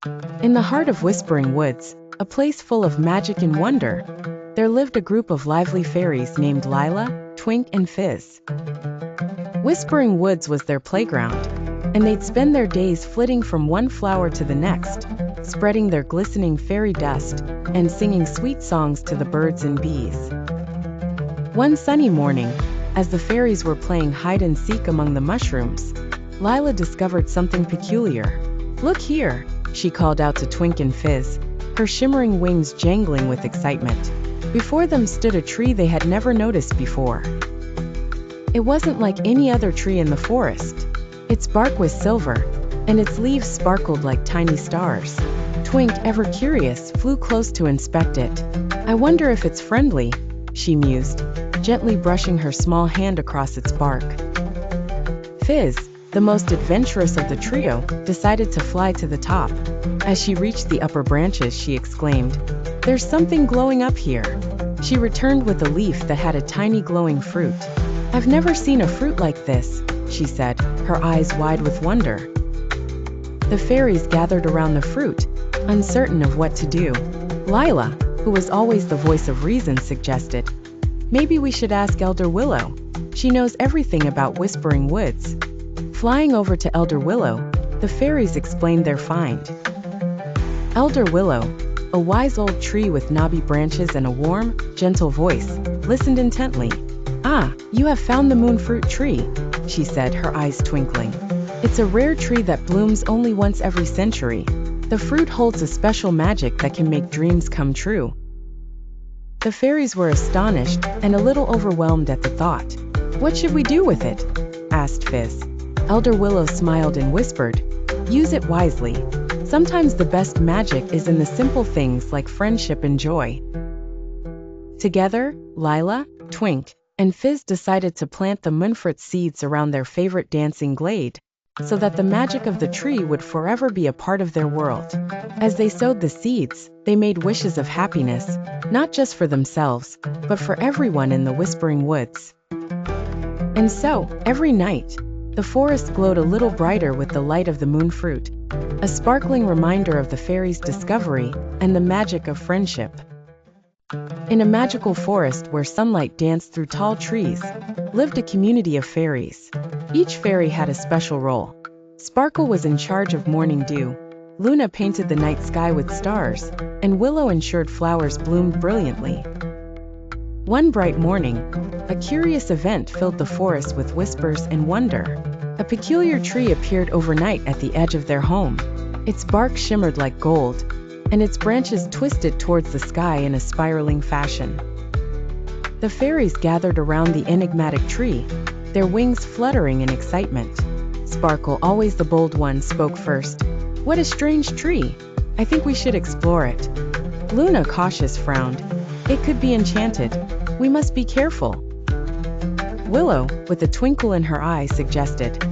In the heart of Whispering Woods, a place full of magic and wonder, there lived a group of lively fairies named Lila, Twink, and Fizz. Whispering Woods was their playground, and they'd spend their days flitting from one flower to the next, spreading their glistening fairy dust and singing sweet songs to the birds and bees. One sunny morning, as the fairies were playing hide and seek among the mushrooms, Lila discovered something peculiar. "Look here," she called out to Twink and Fizz, her shimmering wings jangling with excitement. Before them stood a tree they had never noticed before. It wasn't like any other tree in the forest. Its bark was silver, and its leaves sparkled like tiny stars. Twink, ever curious, flew close to inspect it. "I wonder if it's friendly," she mused, gently brushing her small hand across its bark. Fizz, the most adventurous of the trio, decided to fly to the top. As she reached the upper branches, she exclaimed, "There's something glowing up here." She returned with a leaf that had a tiny glowing fruit. "I've never seen a fruit like this," she said, her eyes wide with wonder. The fairies gathered around the fruit, uncertain of what to do. Lila, who was always the voice of reason, suggested, "Maybe we should ask Elder Willow. She knows everything about Whispering Woods." Flying over to Elder Willow, the fairies explained their find. Elder Willow, a wise old tree with knobby branches and a warm, gentle voice, listened intently. "Ah, you have found the moonfruit tree," she said, her eyes twinkling. "It's a rare tree that blooms only once every century. The fruit holds a special magic that can make dreams come true." The fairies were astonished and a little overwhelmed at the thought. "What should we do with it?" asked Fizz. Elder Willow smiled and whispered, "Use it wisely. Sometimes the best magic is in the simple things like friendship and joy." Together, Lila, Twink, and Fizz decided to plant the moonfruit seeds around their favorite dancing glade, so that the magic of the tree would forever be a part of their world. As they sowed the seeds, they made wishes of happiness, not just for themselves, but for everyone in the Whispering Woods. And so, every night, the forest glowed a little brighter with the light of the moonfruit, a sparkling reminder of the fairies' discovery and the magic of friendship. In a magical forest where sunlight danced through tall trees, lived a community of fairies. Each fairy had a special role. Sparkle was in charge of morning dew, Luna painted the night sky with stars, and Willow ensured flowers bloomed brilliantly. One bright morning, a curious event filled the forest with whispers and wonder. A peculiar tree appeared overnight at the edge of their home. Its bark shimmered like gold, and its branches twisted towards the sky in a spiraling fashion. The fairies gathered around the enigmatic tree, their wings fluttering in excitement. Sparkle, always the bold one, spoke first. "What a strange tree! I think we should explore it." Luna, cautious, frowned. "It could be enchanted. We must be careful." Willow, with a twinkle in her eye, suggested,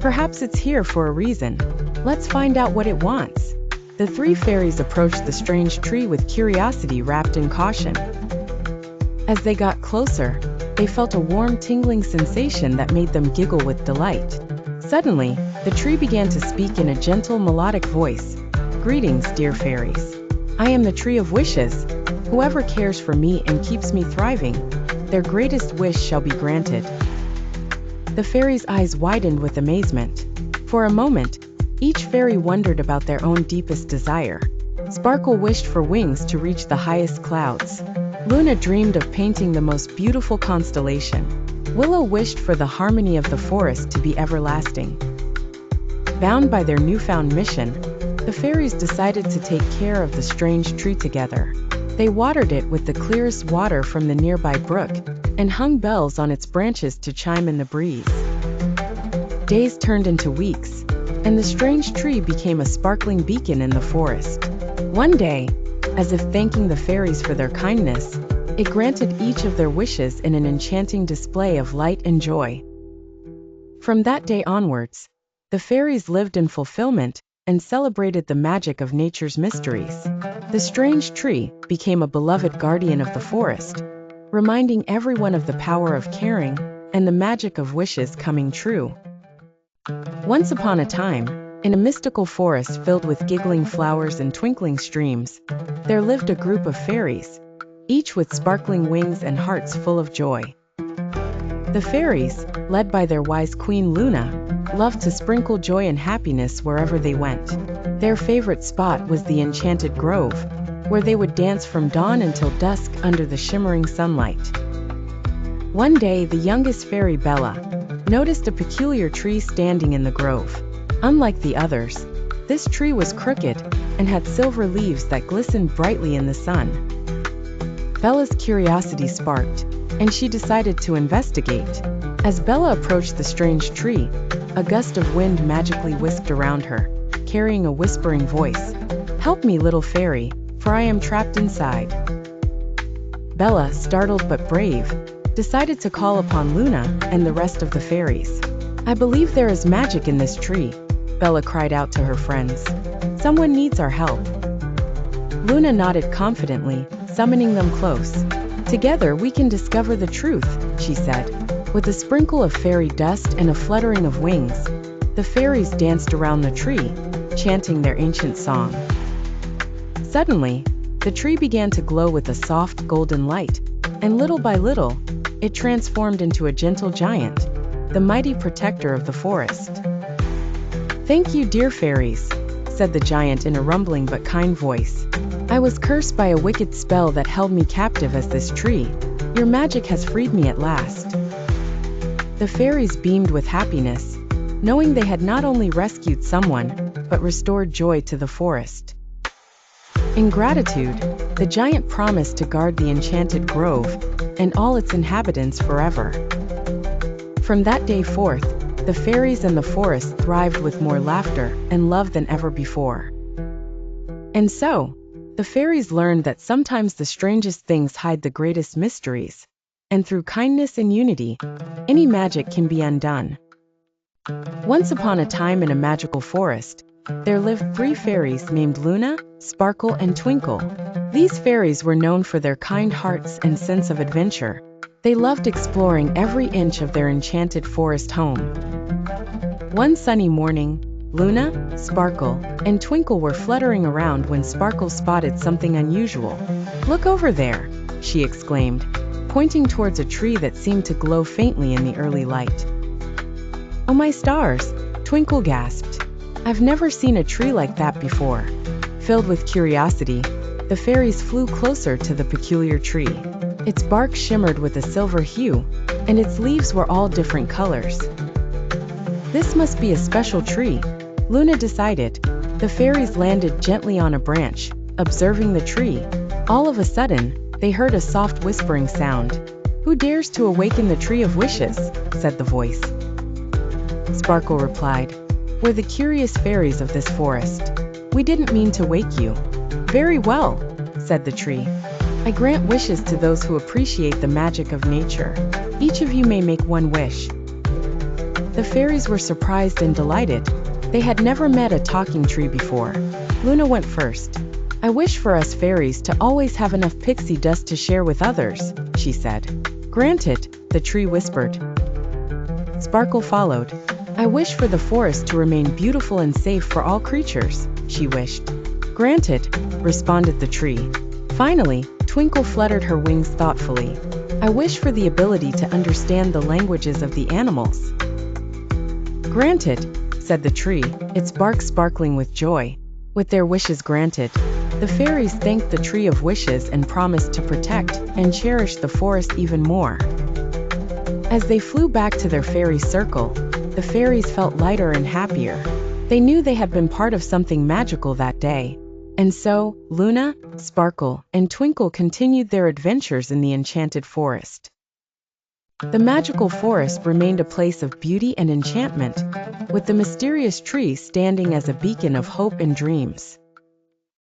"Perhaps it's here for a reason. Let's find out what it wants." The three fairies approached the strange tree with curiosity wrapped in caution. As they got closer, they felt a warm, tingling sensation that made them giggle with delight. Suddenly, the tree began to speak in a gentle, melodic voice. "Greetings, dear fairies. I am the Tree of Wishes. Whoever cares for me and keeps me thriving, their greatest wish shall be granted." The fairies' eyes widened with amazement. For a moment, each fairy wondered about their own deepest desire. Sparkle wished for wings to reach the highest clouds. Luna dreamed of painting the most beautiful constellation. Willow wished for the harmony of the forest to be everlasting. Bound by their newfound mission, the fairies decided to take care of the strange tree together. They watered it with the clearest water from the nearby brook, and hung bells on its branches to chime in the breeze. Days turned into weeks, and the strange tree became a sparkling beacon in the forest. One day, as if thanking the fairies for their kindness, it granted each of their wishes in an enchanting display of light and joy. From that day onwards, the fairies lived in fulfillment and celebrated the magic of nature's mysteries. The strange tree became a beloved guardian of the forest, reminding everyone of the power of caring and the magic of wishes coming true. Once upon a time, In a mystical forest filled with giggling flowers and twinkling streams, there lived a group of fairies, each with sparkling wings and hearts full of joy. The fairies, led by their wise queen Luna, loved to sprinkle joy and happiness wherever they went. Their favorite spot was the Enchanted Grove, where they would dance from dawn until dusk under the shimmering sunlight. One day, the youngest fairy, Bella, noticed a peculiar tree standing in the grove. Unlike the others, this tree was crooked and had silver leaves that glistened brightly in the sun. Bella's curiosity sparked, and she decided to investigate. As Bella approached the strange tree, a gust of wind magically whisked around her, carrying a whispering voice. "Help me, little fairy, for I am trapped inside." Bella, startled but brave, decided to call upon Luna and the rest of the fairies. "I believe there is magic in this tree," Bella cried out to her friends. "Someone needs our help." Luna nodded confidently, summoning them close. "Together we can discover the truth," she said. With a sprinkle of fairy dust and a fluttering of wings, the fairies danced around the tree, chanting their ancient song. Suddenly, the tree began to glow with a soft golden light, and little by little, it transformed into a gentle giant, the mighty protector of the forest. "Thank you, dear fairies," said the giant in a rumbling but kind voice. "I was cursed by a wicked spell that held me captive as this tree. Your magic has freed me at last." The fairies beamed with happiness, knowing they had not only rescued someone, but restored joy to the forest. In gratitude, the giant promised to guard the Enchanted Grove and all its inhabitants forever. From that day forth, the fairies and the forest thrived with more laughter and love than ever before. And so, the fairies learned that sometimes the strangest things hide the greatest mysteries, and through kindness and unity, any magic can be undone. Once upon a time in a magical forest, there lived 3 fairies named Luna, Sparkle, and Twinkle. These fairies were known for their kind hearts and sense of adventure. They loved exploring every inch of their enchanted forest home. One sunny morning, Luna, Sparkle, and Twinkle were fluttering around when Sparkle spotted something unusual. "Look over there," she exclaimed, pointing towards a tree that seemed to glow faintly in the early light. "Oh my stars," Twinkle gasped. "I've never seen a tree like that before." Filled with curiosity, the fairies flew closer to the peculiar tree. Its bark shimmered with a silver hue, and its leaves were all different colors. "This must be a special tree," Luna decided. The fairies landed gently on a branch, observing the tree. All of a sudden, they heard a soft whispering sound. "Who dares to awaken the Tree of Wishes?" said the voice. Sparkle replied, "We're the curious fairies of this forest. We didn't mean to wake you." "Very well," said the tree. "I grant wishes to those who appreciate the magic of nature. Each of you may make one wish." The fairies were surprised and delighted. They had never met a talking tree before. Luna went first. "I wish for us fairies to always have enough pixie dust to share with others," she said. "Granted," the tree whispered. Sparkle followed. "I wish for the forest to remain beautiful and safe for all creatures," she wished. "Granted," responded the tree. Finally, Twinkle fluttered her wings thoughtfully. "I wish for the ability to understand the languages of the animals." "Granted," said the tree, its bark sparkling with joy. With their wishes granted, the fairies thanked the Tree of Wishes and promised to protect and cherish the forest even more. As they flew back to their fairy circle, the fairies felt lighter and happier. They knew they had been part of something magical that day. And so, Luna, Sparkle, and Twinkle continued their adventures in the enchanted forest. The magical forest remained a place of beauty and enchantment, with the mysterious tree standing as a beacon of hope and dreams.